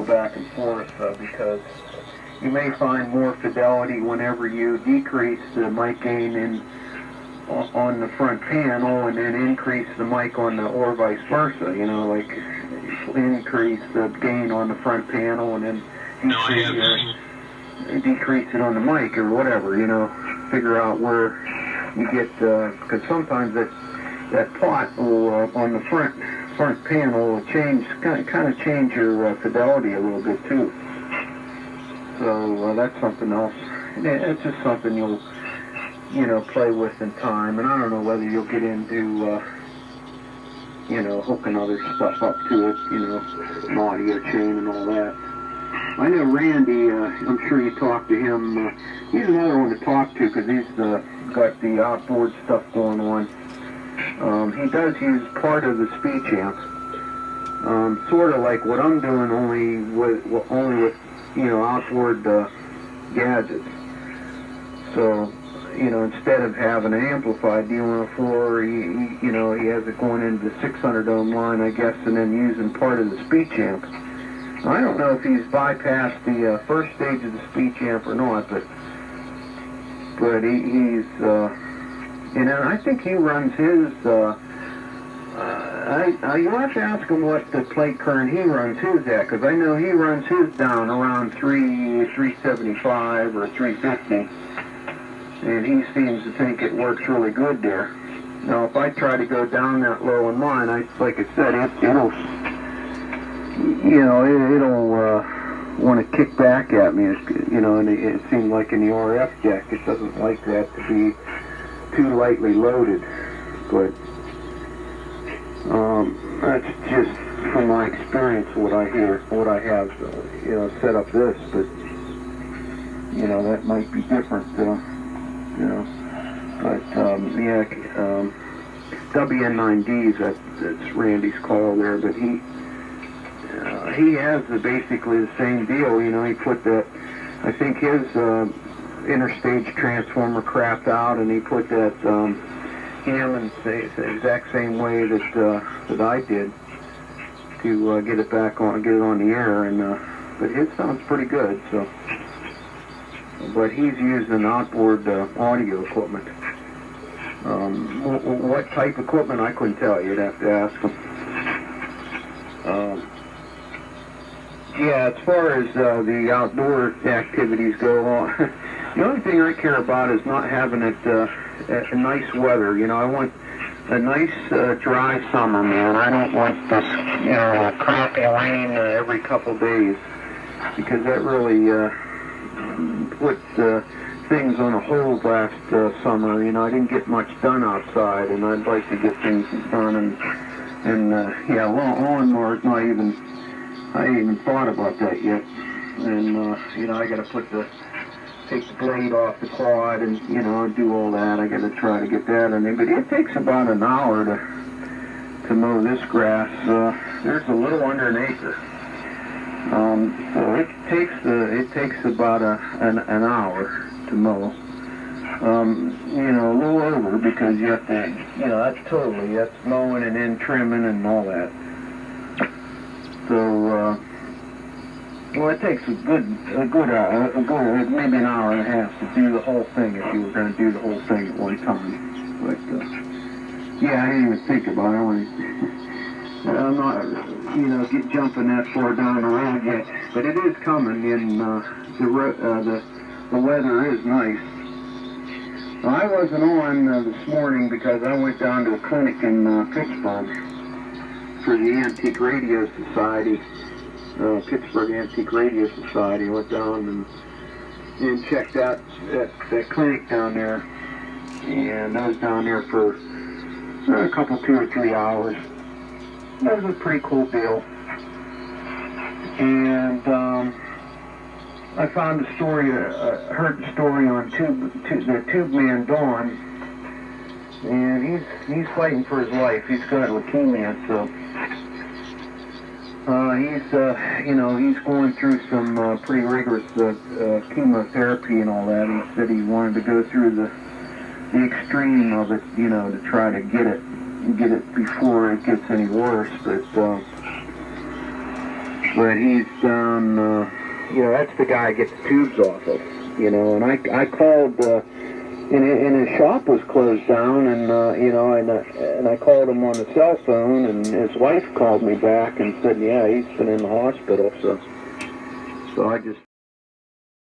go back and forth because you may find more fidelity whenever you decrease the mic gain on the front panel and then increase the mic on the, or vice versa, like increase the gain on the front panel and then decrease it on the mic or whatever, figure out where you get, because sometimes that pot will, on the front panel will change, kind of change your fidelity a little bit too. So that's something else. It's just something you'll, play with in time. And I don't know whether you'll get into, hooking other stuff up to it, an audio chain and all that. I know Randy, I'm sure you talked to him. He's another one to talk to because he's got the outboard stuff going on. He does use part of the speech amp, sort of like what I'm doing, only with outboard gadgets. So, instead of having an amplified D104, he has it going into the 600 ohm line, I guess, and then using part of the speech amp. I don't know if he's bypassed the first stage of the speech amp or not, but he's, I think he runs his, you'll have to ask him what the plate current he runs his at, because I know he runs his down around 375 or 350, and he seems to think it works really good there. Now, if I try to go down that low in mine, like I said, it'll want to kick back at me, and it seemed like in the RF jack, it doesn't like that to be too lightly loaded, but that's just from my experience what I have, set up this, but, that might be different, but, WN9Ds, that's Randy's call there, but he has basically the same deal, he put that, I think his interstage transformer crapped out, and he put that Hammond the exact same way that I did to get it on the air, and but his sounds pretty good. So, but he's using outboard audio equipment. What type of equipment I couldn't tell you. You'd have to ask him. Yeah, as far as the outdoor activities go on, the only thing I care about is not having it nice weather. I want a nice dry summer, man. I don't want this, crappy rain every couple days, because that really put things on a hold last summer. I didn't get much done outside, and I'd like to get things done. And lawnmower's not even. I ain't even thought about that yet. And I got to take the blade off the quad and, do all that. I got to try to get that in there. But it takes about an hour to mow this grass. There's a little under an acre. So it takes about an hour to mow. A little over, because you have to, that's mowing and then trimming and all that. So, it takes a good maybe an hour and a half to do the whole thing if you were going to do the whole thing at one time. But, I didn't even think about it. I'm not, get jumping that far down the road yet. But it is coming, and the weather is nice. Now, I wasn't on this morning because I went down to a clinic in Pittsburgh for the Antique Radio Society, Pittsburgh Antique Radio Society. I went down and checked out that clinic down there, and I was down there for a couple, 2 or 3 hours. That was a pretty cool deal. And I found the story, heard the story on the Tube Man Dawn, and he's fighting for his life. He's got leukemia, so he's going through some pretty rigorous chemotherapy and all that. He said he wanted to go through the extreme of it, to try to get it before it gets any worse. But but he's down, you know, that's the guy I get the tubes off of, you know, and I called, and his shop was closed down, and, you know, and I called him on the cell phone, and his wife called me back and said, yeah, he's been in the hospital, so I just